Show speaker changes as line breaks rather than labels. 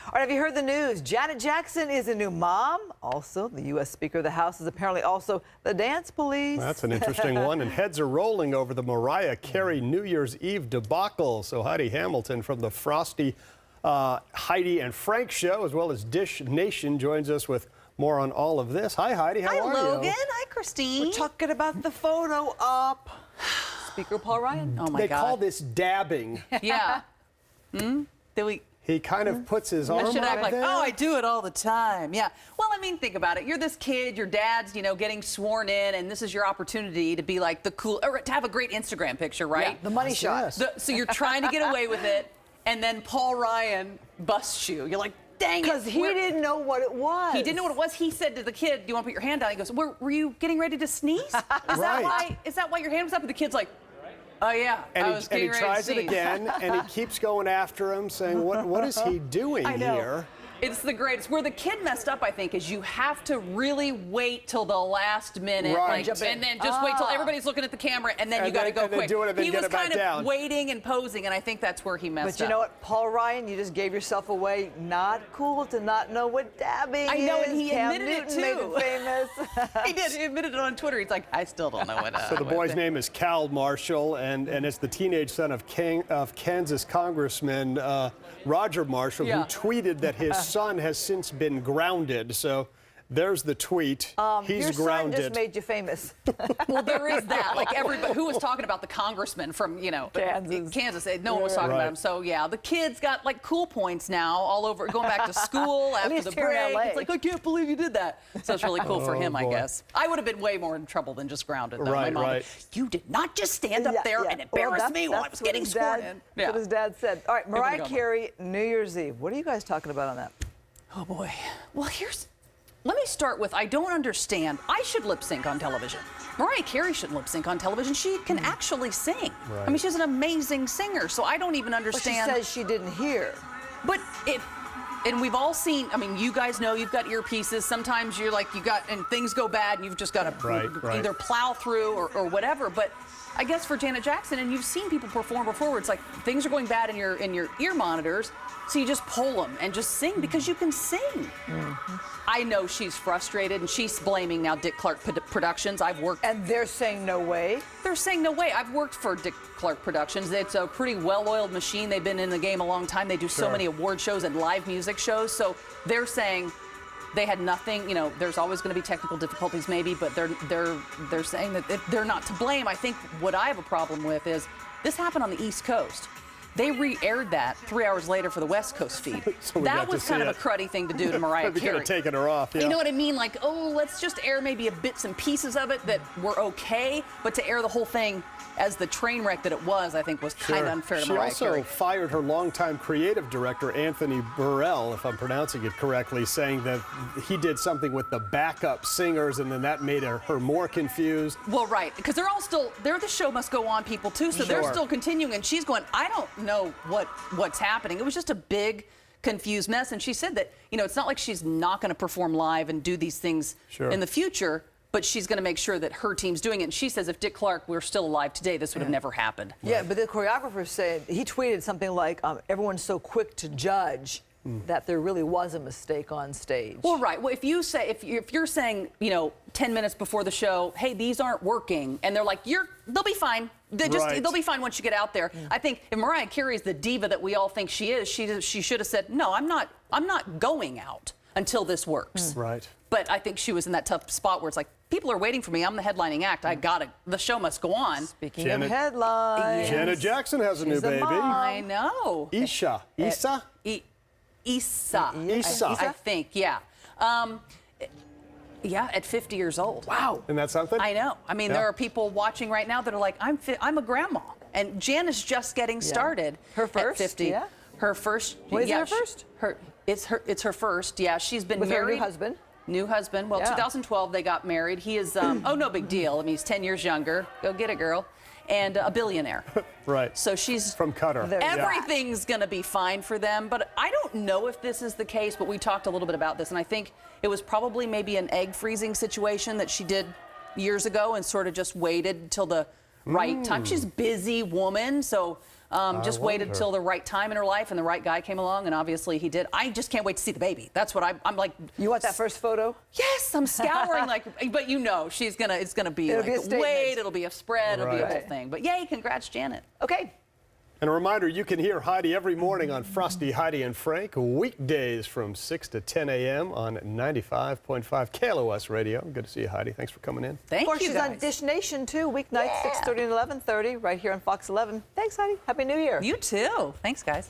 All right, have you heard the news? Janet Jackson is a new mom. Also, the U.S. Speaker of the House is apparently also the dance police.
That's an interesting one. And heads are rolling over the Mariah Carey New Year's Eve debacle. So Heidi Hamilton from the Frosty, Heidi and Frank show, as well as Dish Nation, joins us with more on all of this. Hi, Heidi. How are you?
Hi, Logan. Hi, Christine.
We're talking about the photo op. Speaker Paul Ryan.
Oh, my God.
They call this dabbing.
Yeah.
He kind of puts his arm
should act
out
like,
there.
oh, I do it all the time. Yeah. Well, I mean, think about it. You're this kid, your dad's, getting sworn in, and this is your opportunity to be like the cool, or to have a great Instagram picture, right?
Yeah, the money shot.
Yes.
So you're trying to get away with it, and then Paul Ryan busts you. You're like, dang it.
Because he didn't know what it was.
He didn't know what it was. He said to the kid, do you want to put your hand down? He goes, were you getting ready to sneeze? Is that why your hand was up? And the kid's like, oh, yeah.
And he tries it again, and he keeps going after him, saying, what is he doing here?
It's the greatest. Where the kid messed up, I think, is you have to really wait till the last minute.
Right.
And then just wait till everybody's looking at the camera, and then you got to go quick. He was kind of waiting and posing, and I think that's where he messed up.
But you know what, Paul Ryan, you just gave yourself away. Not cool to not know what dabbing is.
I know, and he
Cam
admitted
Newton
it, too.
made it famous.
He did. He admitted it on Twitter. He's like, I still don't know what.
So the boy's name is Cal Marshall, and it's the teenage son of Kansas Congressman Roger Marshall, who tweeted that his son has since been grounded. So there's the tweet. He's grounded.
Your son just made you famous.
Well, there is that. Like everybody who was talking about the congressman from, Kansas. No one was talking about him. So yeah, the kids got like cool points now all over, going back to school after the break. It's like, I can't believe you did that. So it's really cool for him, I guess. I would have been way more in trouble than just grounded. Though. My mom, you did not just stand up there and embarrass me while I was getting sworn in.
That's what his dad said. All right, Mariah Carey, New Year's Eve. What are you guys talking about on that?
Oh boy. Well, let me start with, I don't understand. I should lip sync on television. Mariah Carey shouldn't lip sync on television. She can actually sing. I mean, she's an amazing singer, so I don't even understand.
But she says she didn't hear.
But and we've all seen, I mean, you guys know you've got earpieces. Sometimes you're like, and things go bad and you've just got to either plow through or whatever. But I guess for Janet Jackson, and you've seen people perform before where it's like things are going bad in your ear monitors, so you just pull them and just sing because you can sing. I know she's frustrated, and she's blaming now Dick Clark Productions. I've worked...
And they're saying no way?
They're saying no way. I've worked for Dick Clark Productions. It's a pretty well-oiled machine. They've been in the game a long time. They do so many award shows and live music shows. So they're saying they had nothing. There's always going to be technical difficulties maybe, but they're saying that they're not to blame. I think what I have a problem with is this happened on the East Coast. They re-aired that 3 hours later for the West Coast feed.
So
that was kind of a cruddy thing to do to Mariah Carey.
Could have taken her off. Yeah.
You know what I mean? Like, oh, let's just air maybe bits and pieces of it that were okay, but to air the whole thing as the train wreck that it was, I think was kind of unfair to Mariah Carey.
She also fired her longtime creative director, Anthony Burrell, if I'm pronouncing it correctly, saying that he did something with the backup singers, and then that made her more confused.
Well, right, because they're the show must go on people, too, so they're still continuing, and she's going, I don't know what's happening. It was just a big, confused mess, and she said that, it's not like she's not going to perform live and do these things in the future, but she's going to make sure that her team's doing it. And she says if Dick Clark were still alive today, this would have never happened.
Yeah, but the choreographer said, he tweeted something like, everyone's so quick to judge that there really was a mistake on stage.
Well, right. Well, if you're saying, 10 minutes before the show, hey, these aren't working, and they're like, they'll be fine. They'll be fine once you get out there. I think if Mariah Carey is the diva that we all think she is, she should have said, no, I'm not going out until this works.
Right.
But I think she was in that tough spot where it's like, people are waiting for me. I'm the headlining act. The show must go on.
Speaking of headlines.
Janet Jackson has a new baby.
I know.
Isa.
I think, yeah. Yeah, at 50 years old.
Wow.
Isn't that something?
I know. I mean, there are people watching right now that are like, I'm a grandma. And Jan is just getting started.
Her first?
At 50.
Yeah.
Her first.
What is it, her first?
It's her first. Yeah, she's been
with
married.
Her new husband?
New husband. Well, 2012 they got married. He is, oh, no big deal. I mean, he's 10 years younger. Go get it, girl. And a billionaire.
Right.
So she's
from Qatar.
Everything's going to be fine for them. But I don't know if this is the case, but we talked a little bit about this. And I think it was probably maybe an egg freezing situation that she did years ago and sort of just waited until the right time. She's a busy woman. So Just waited till the right time in her life and the right guy came along, and obviously he did. I just can't wait to see the baby. That's what I'm like.
You want that first photo?
Yes, I'm scouring but you know, it's gonna be
It'll
like
be a statement.
wait, it'll be a spread, it'll be a whole
Right.
thing. But yay, congrats, Janet.
Okay.
And a reminder, you can hear Heidi every morning on Frosty, Heidi, and Frank, weekdays from 6 to 10 a.m. on 95.5 KLOS Radio. Good to see you, Heidi. Thanks for coming in.
Thank
Of course,
you
she's
guys.
on Dish Nation, too, weeknights,
Yeah.
6:30 and 11:30, right here on Fox 11. Thanks, Heidi. Happy New Year.
You too. Thanks, guys.